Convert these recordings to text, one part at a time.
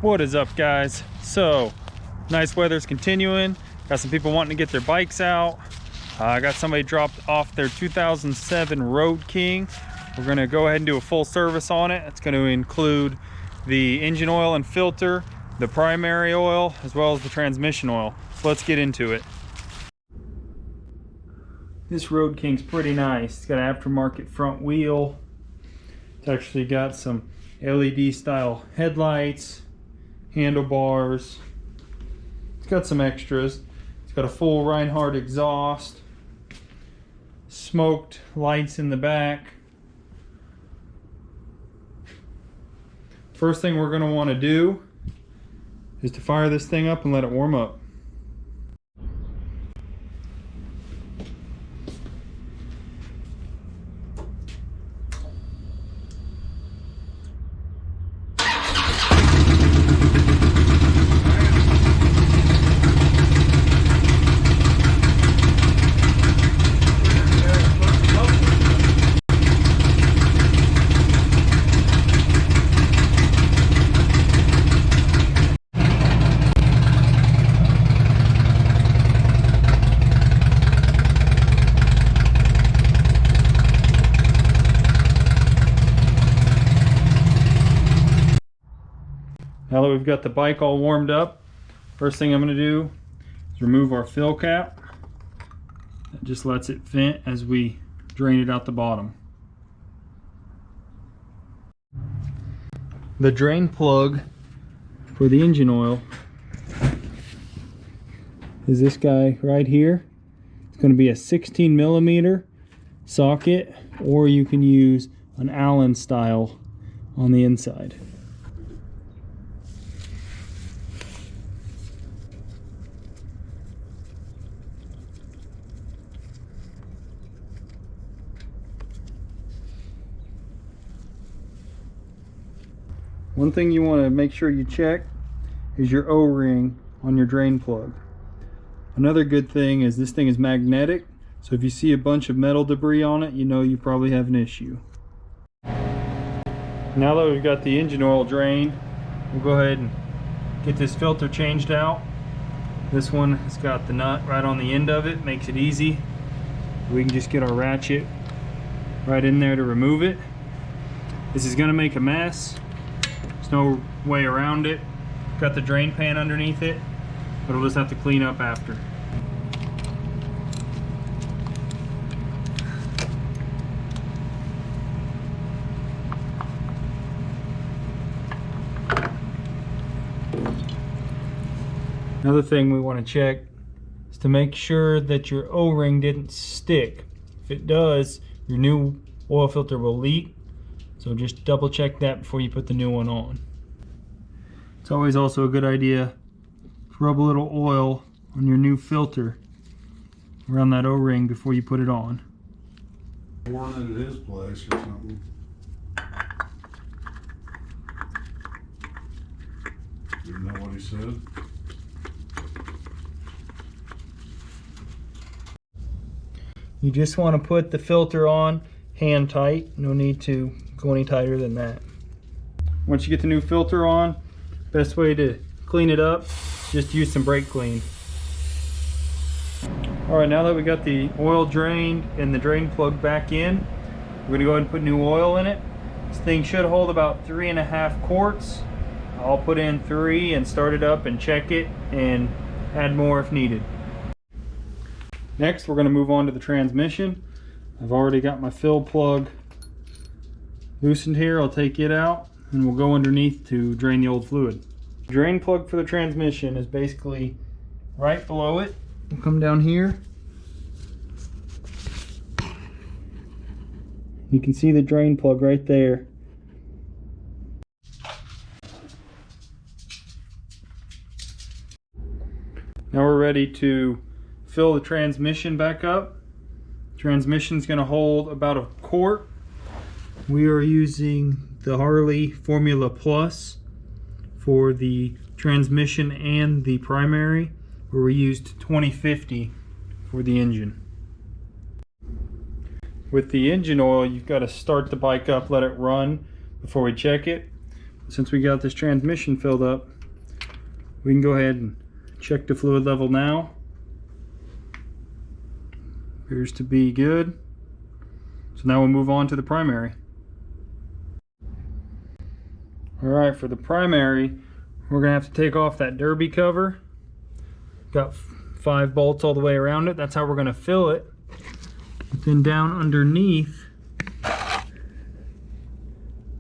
What is up, guys? So nice weather's continuing. Got some people wanting to get their bikes out. I got somebody dropped off their 2007 Road King. We're gonna go ahead and do a full service on it. It's going to include the engine oil and filter, the primary oil, as well as the transmission oil. So let's get into it. This Road King's pretty nice. It's got an aftermarket front wheel. It's actually got some LED style headlights, handlebars. It's got some extras. It's got a full Reinhardt exhaust, smoked lights in the back. First thing we're going to want to do is to fire this thing up and let it warm up. Now that we've got the bike all warmed up, first thing I'm going to do is remove our fill cap. That just lets it vent as we drain it out the bottom. The drain plug for the engine oil is this guy right here. It's going to be a 16mm socket, or you can use an Allen style on the inside. One thing you want to make sure you check is your O-ring on your drain plug. Another good thing is this thing is magnetic, so if you see a bunch of metal debris on it, you know you probably have an issue. Now that we've got the engine oil drained, we'll go ahead and get this filter changed out. This one has got the nut right on the end of it, makes it easy. We can just get our ratchet right in there to remove it. This is going to make a mess. There's no way around it. Got the drain pan underneath it, but we'll just have to clean up after. Another thing we want to check is to make sure that your O-ring didn't stick. If it does, your new oil filter will leak. So just double check that before you put the new one on. It's always also a good idea to rub a little oil on your new filter around that O-ring before you put it on. Warning at his place or something. You know what he said? You just want to put the filter on hand tight. No need to go any tighter than that. Once you get the new filter on, best way to clean it up, just use some brake clean. Alright, now that we got the oil drained and the drain plug back in, we're going to go ahead and put new oil in it. This thing should hold about 3.5 quarts. I'll put in 3 and start it up and check it and add more if needed. Next, we're going to move on to the transmission. I've already got my fill plug loosened here. I'll take it out and we'll go underneath to drain the old fluid. The drain plug for the transmission is basically right below it. We'll come down here. You can see the drain plug right there. Now we're ready to fill the transmission back up. Transmission's going to hold about a quart. We are using the Harley Formula Plus for the transmission and the primary, where we used 2050 for the engine. With the engine oil, you've got to start the bike up, let it run before we check it. since we got this transmission filled up, we can go ahead and check the fluid level now. Appears to be good. So now we'll move on to the primary. Alright, for the primary, we're going to have to take off that derby cover. Got 5 bolts all the way around it. That's how we're going to fill it. But then down underneath,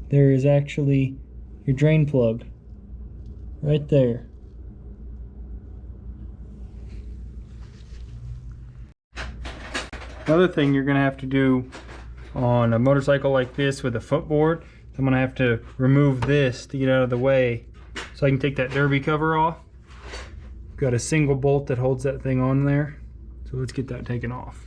there is actually your drain plug. Right there. Another thing you're going to have to do on a motorcycle like this with a footboard, I'm going to have to remove this to get out of the way so I can take that derby cover off. Got a single bolt that holds that thing on there, so let's get that taken off.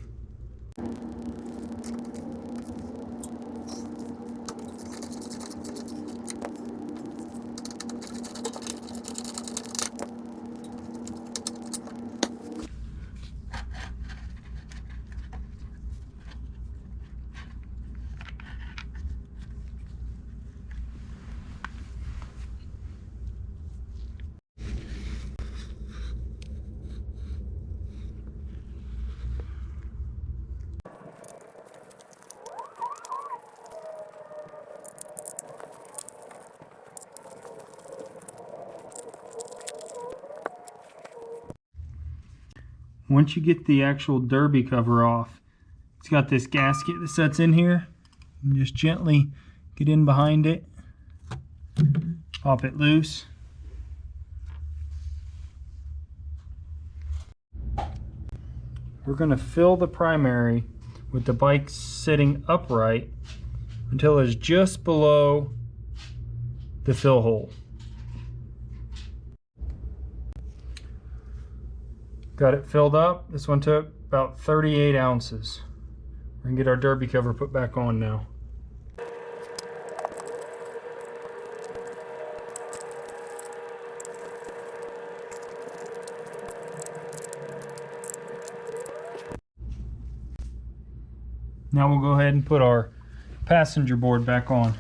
Once you get the actual derby cover off, it's got this gasket that sets in here. You just gently get in behind it, pop it loose. We're going to fill the primary with the bike sitting upright until it's just below the fill hole. Got it filled up. This one took about 38 ounces. We're gonna get our derby cover put back on now. Now we'll go ahead and put our passenger board back on.